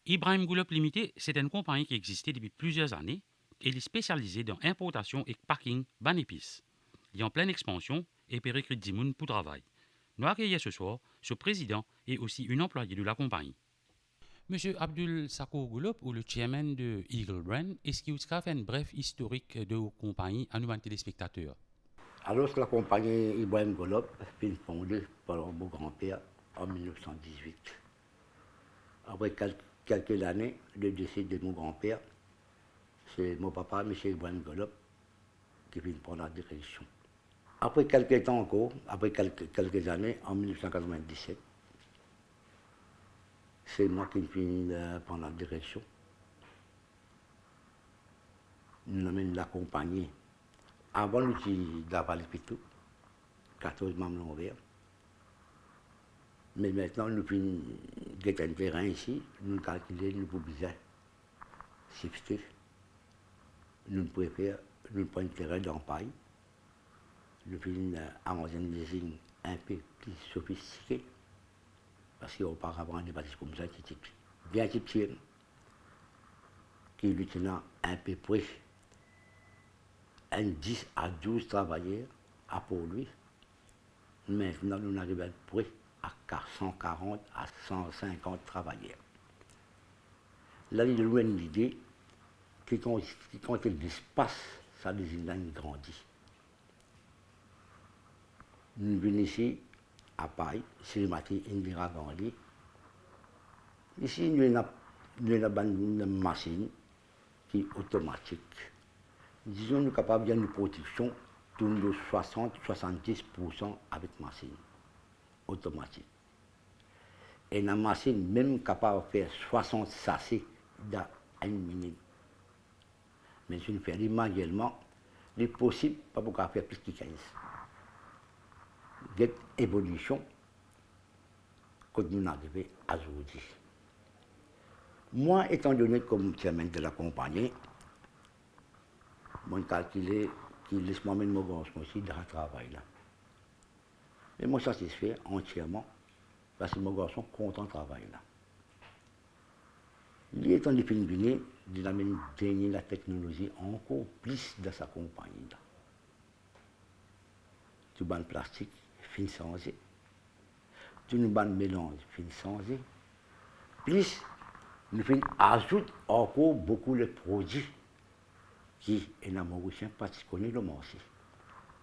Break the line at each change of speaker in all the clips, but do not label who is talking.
Ibrahim Goulop Limited, c'est une compagnie qui existait depuis plusieurs années et elle est spécialisée dans importation et packing ban épices. Il est en pleine expansion et peut recruter des gens pour travail. Nous accueillons ce soir ce président et aussi une employée de la compagnie. Monsieur Abdul Sakour Goulop, ou le chairman de Eagle Brand, est-ce qu'il vous a fait un bref historique de vos compagnies à nous téléspectateurs?
Alors, la compagnie Ibrahim Goulop fut fondée par mon grand-père en 1918. Après quelques années, le décès de mon grand-père, c'est mon papa, M. Ibrahim Goulop, qui vient prendre la direction. Après quelques temps encore, après quelques années, en 1997, c'est moi qui finis prendre la direction. Nous amène la compagnie. Avant, nous étions dans le Pitou, 14 membres verts. Mais maintenant, nous finissons un terrain ici, nous calculons, nous pouvons bien shifter. Nous préférons, nous prenons un terrain dans paille. Nous finissons arranger une usine un peu plus sophistiquée. Parce qu'auparavant, on est parti comme ça, c'était bien petit, qui lui tenait un peu près, un 10 à 12 travailleurs à pour lui. Maintenant, nous arrivons à près à 140 à 150 travailleurs. Là, il y a une idée que quand il y a de l'espace, ça l'usine grandit. Nous venons ici à Paille, c'est le matin, Indira Gandhi. Ici, nous avons une machine qui est automatique. Disons, nous sommes capables de faire une production de 60-70% avec machine automatique. Et la machine même capable de faire 60 sachets dans une minute. Mais si nous faisons manuellement, il est possible pas pour faire plus que 15. Cette évolution, quand nous arrivons à aujourd'hui. Moi, étant donné comme chairman de la compagnie, mon calculé qu'il laisse moi-même mon garçon aussi dans le travail là. Et moi, satisfait entièrement parce que mon garçon est content de travailler là. Il est en définitive, il amène la technologie encore plus dans sa compagnie là. Tout ban plastique, fin changé. Tout nous ban mélange, fin changé. Plus, nous ajoutons encore beaucoup de produits qui est dans Mauricien particulier le marché.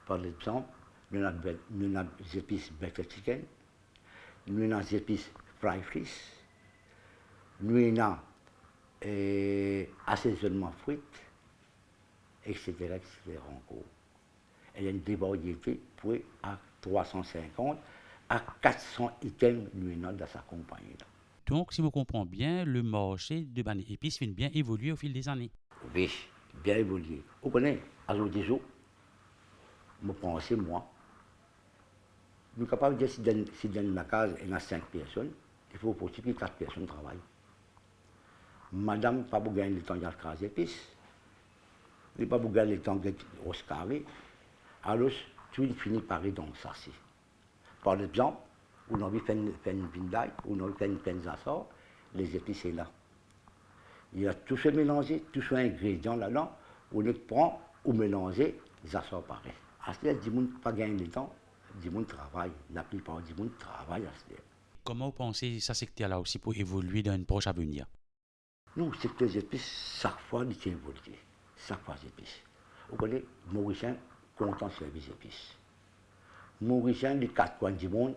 Par exemple, nous avons des épices butter chicken, nous avons des épices fry fish, nous avons assaisonnement frites, etc. encore. Il y a une variété pour à 350 à 400 items nous avons dans sa compagnie.
Donc, si vous comprenez bien, le marché de ban épices vient bien évoluer au fil des années.
Oui, bien évolué. Vous connaissez, à l'autre des jours, je pense, moi, nous sommes capables de dire si dans la case, il y a 5 personnes, il faut pour que 4 personnes travaillent. Madame, pas pour gagner le temps de la case épices, il pas pour gagner le temps de Oscar. Alors, tout finit par être dans ça. Par exemple, on a envie de faire une vindaille, on a envie de faire une penzassor, les épices sont là. Il y a tout ce mélangé, tout ce ingrédient là-dedans, on le prend, on mélange, ça sort pareil. À ce moment-là, les gens pas gagner le temps, les gens travaillent, la plupart des gens travaillent à ce moment-là.
Comment vous pensez que ça secteur-là aussi pour évoluer dans une proche avenir?
Nous, c'est que les épices, chaque fois, ils sont évolués. Chaque fois, les épices. Vous connaissez, Mauricien, content sur les épices. Mauricien, les 4 coins du monde,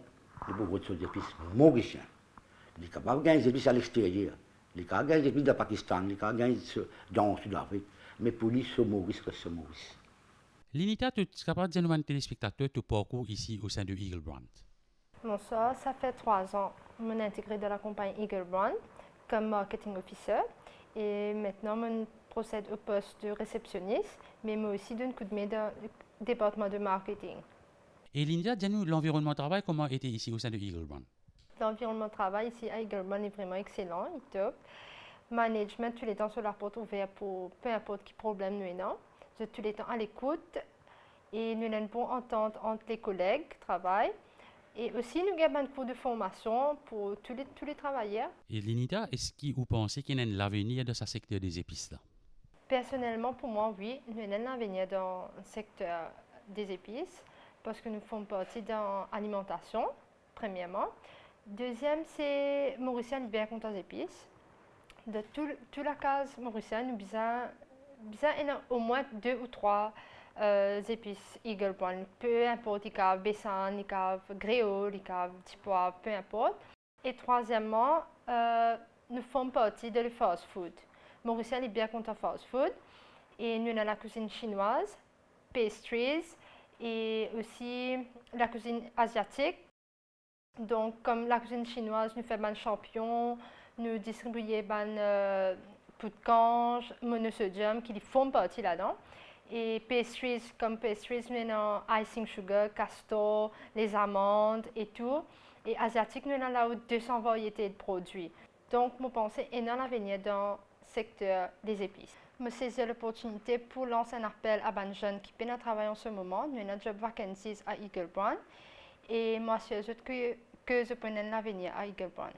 ils peuvent retrouver des épices mauriciens. Ils sont capables de gagner des épices à l'extérieur. Ils sont capables de gagner des épices dans le Pakistan, ils sont capables de gagner dans le Sud-Afrique. Mais pour lui, ce Maurice reste ce Maurice.
L'unité, tu es capable de dire à nos téléspectateurs ton parcours ici au sein de Eagle Brand?
Bonsoir, ça fait 3 ans que je suis intégré dans la compagnie Eagle Brand comme marketing officer. Et maintenant, je procède au poste de réceptionniste, mais moi aussi donne coup de main dans le département de marketing.
Et Linda, dis-nous, l'environnement de travail, comment était ici au sein de Eagle Brown?
L'environnement de travail ici à Eagleburn est vraiment excellent, il est top. Management, tous les temps sur la porte ouverte pour peu importe quel problème nous avons. Je suis tous les temps à l'écoute et nous avons une bonne entente entre les collègues qui travaillent. Et aussi, nous avons un cours de formation pour tous les travailleurs.
Et Linda, est-ce que vous pensez qu'il y a l'avenir de ce secteur des épices là?
Personnellement, pour moi, oui, nous avons l'avenir dans le secteur des épices parce que nous faisons partie dans l'alimentation, premièrement. Deuxième, c'est Mauricien bien content des épices. De toute la case Mauricien, nous avons au moins 2 ou 3 épices Eagle Brown. Peu importe, il y a bessan, il y a gréole, il y a petit pois, peu importe. Et troisièmement, nous faisons partie de le fast food. Mauricien est bien content fast food. Et nous avons la cuisine chinoise, pastries et aussi la cuisine asiatique. Donc, comme la cuisine chinoise, nous faisons des champignons, nous distribuons des pots de cange, monosodium, qui font partie là-dedans. Et pastries, comme pastries, nous avons icing sugar, castor, les amandes et tout. Et asiatique, nous avons là 200 variétés de produits. Donc, je pense qu'il y a énormément d'avenir dans le secteur des épices. Je saisis l'opportunité pour lancer un appel à des jeunes qui peinent à travailler en ce moment. Nous avons un job vacancies à Eagle Brown. Et moi, je suis que je prenne l'avenir à Eagle Brown.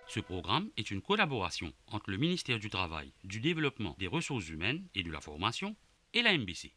Ce programme est une collaboration entre le ministère du Travail, du Développement des Ressources humaines et de la Formation et la MBC.